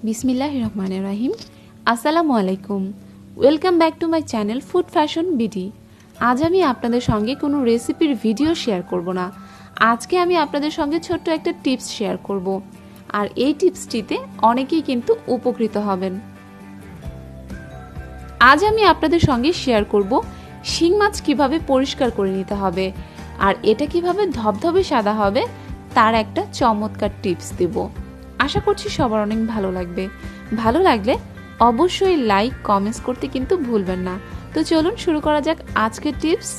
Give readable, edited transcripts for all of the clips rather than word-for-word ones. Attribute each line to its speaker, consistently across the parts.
Speaker 1: বিসমিল্লাহির রহমানির রহিম। আসসালামু আলাইকুম। Welcome back to my channel food fashion BD. আজ আমি আপনাদের সঙ্গে কোনো রেসিপির ভিডিও শেয়ার করব না। আজকে আমি আপনাদের সঙ্গে ছোট্ট একটা টিপস শেয়ার করব, আর এই টিপসটিতে অনেকেই কিন্তু উপকৃত হবেন। আজ আমি আপনাদের সঙ্গে শেয়ার করব শিং মাছ কিভাবে পরিষ্কার করে নিতে হবে, আর এটা কিভাবে ধবধবে সাদা হবে তার একটা চমৎকার টিপস দেব। আশা করছি সবার অনেক ভালো লাগবে। ভালো লাগলে অবশ্যই লাইক কমেন্টস করতে কিন্তু ভুলবেন না। তো চলুন শুরু করা যাক আজকের টিপস।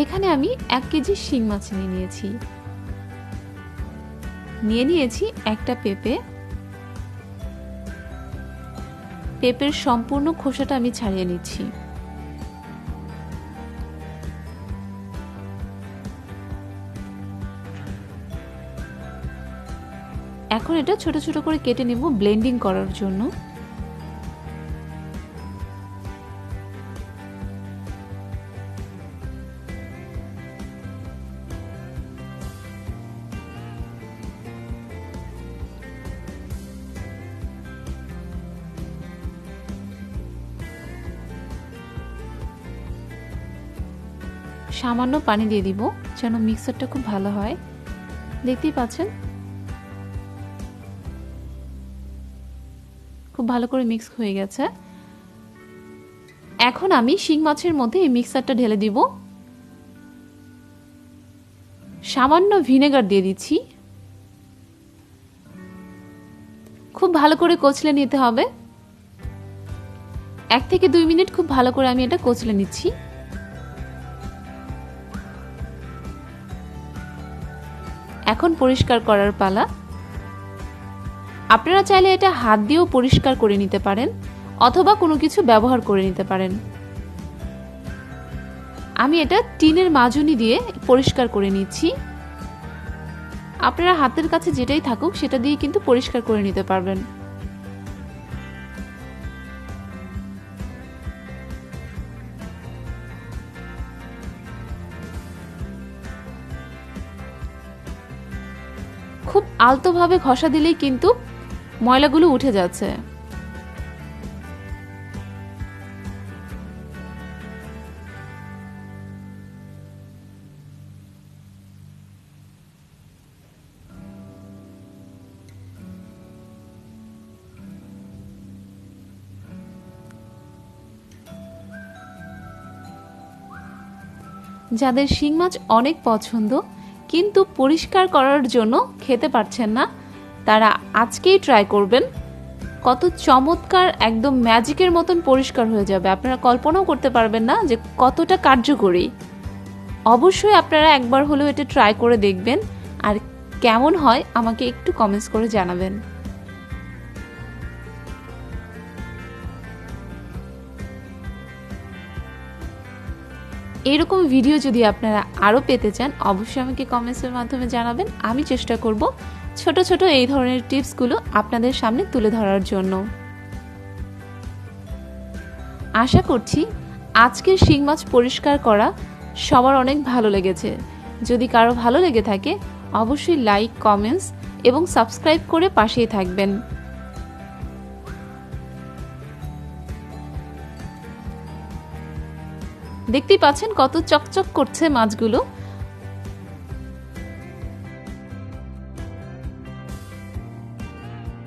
Speaker 1: এখানে আমি 1 কেজি শিং মাছ নিয়ে নিয়েছি একটা পেঁপে। পেঁপের সম্পূর্ণ খোসাটা আমি ছাড়িয়ে নিচ্ছি। এখন এটা ছোট ছোট করে কেটে নেব ব্লেন্ডিং করার জন্য। সামান্য পানি দিয়ে দিব যেন মিক্সারটা খুব ভালো হয়। দেখতেই পাচ্ছেন খুব ভালো করে মিক্স হয়ে গেছে। এখন আমি শিং মাছের মধ্যে এই মিক্সারটা ঢেলে দিব। সামান্য ভিনেগার দিয়ে দিচ্ছি। খুব ভালো করে কচলে নিতে হবে। 1 থেকে 2 মিনিট খুব ভালো করে আমি এটা কচলে নিচ্ছি। এখন পরিষ্কার করার পালা। আপনারা চাইলে এটা হাত দিয়েও পরিষ্কার করে নিতে পারেন, অথবা কোনো কিছু ব্যবহার করে নিতে পারেন। আমি এটা টিনের মাজুনি দিয়ে পরিষ্কার করে নিচ্ছি। আপনারা হাতের কাছে যেটাই থাকুক সেটা দিয়ে কিন্তু পরিষ্কার করে নিতে পারবেন। খুব আলতোভাবে ঘষা দিলেই কিন্তু ময়লাগুলো উঠে যাচ্ছে। যাদের শিং মাছ অনেক পছন্দ কিন্তু পরিষ্কার করার জন্য খেতে পারছেন না, তারা আজকেই ট্রাই করবেন। কত চমৎকার, একদম ম্যাজিকের মতন পরিষ্কার হয়ে যাবে। আপনারা কল্পনাও করতে পারবেন না যে কতটা কার্যকরী। অবশ্যই আপনারা একবার হলেও এটা ট্রাই করে দেখবেন, আর কেমন হয় আমাকে একটু কমেন্টস করে জানাবেন। এরকম ভিডিও যদি আপনারা আরও পেতে চান অবশ্যই আমাকে কমেন্টসের মাধ্যমে জানাবেন। আমি চেষ্টা করব ছোট ছোট এই ধরনের টিপসগুলো আপনাদের সামনে তুলে ধরার জন্য। আশা করছি আজকের শিং মাছ পরিষ্কার করা সবার অনেক ভালো লেগেছে। যদি কারো ভালো লেগে থাকে অবশ্যই লাইক, কমেন্টস এবং সাবস্ক্রাইব করে পাশেই থাকবেন। দেখতেই পাচ্ছেন কত চকচক করছে মাছগুলো।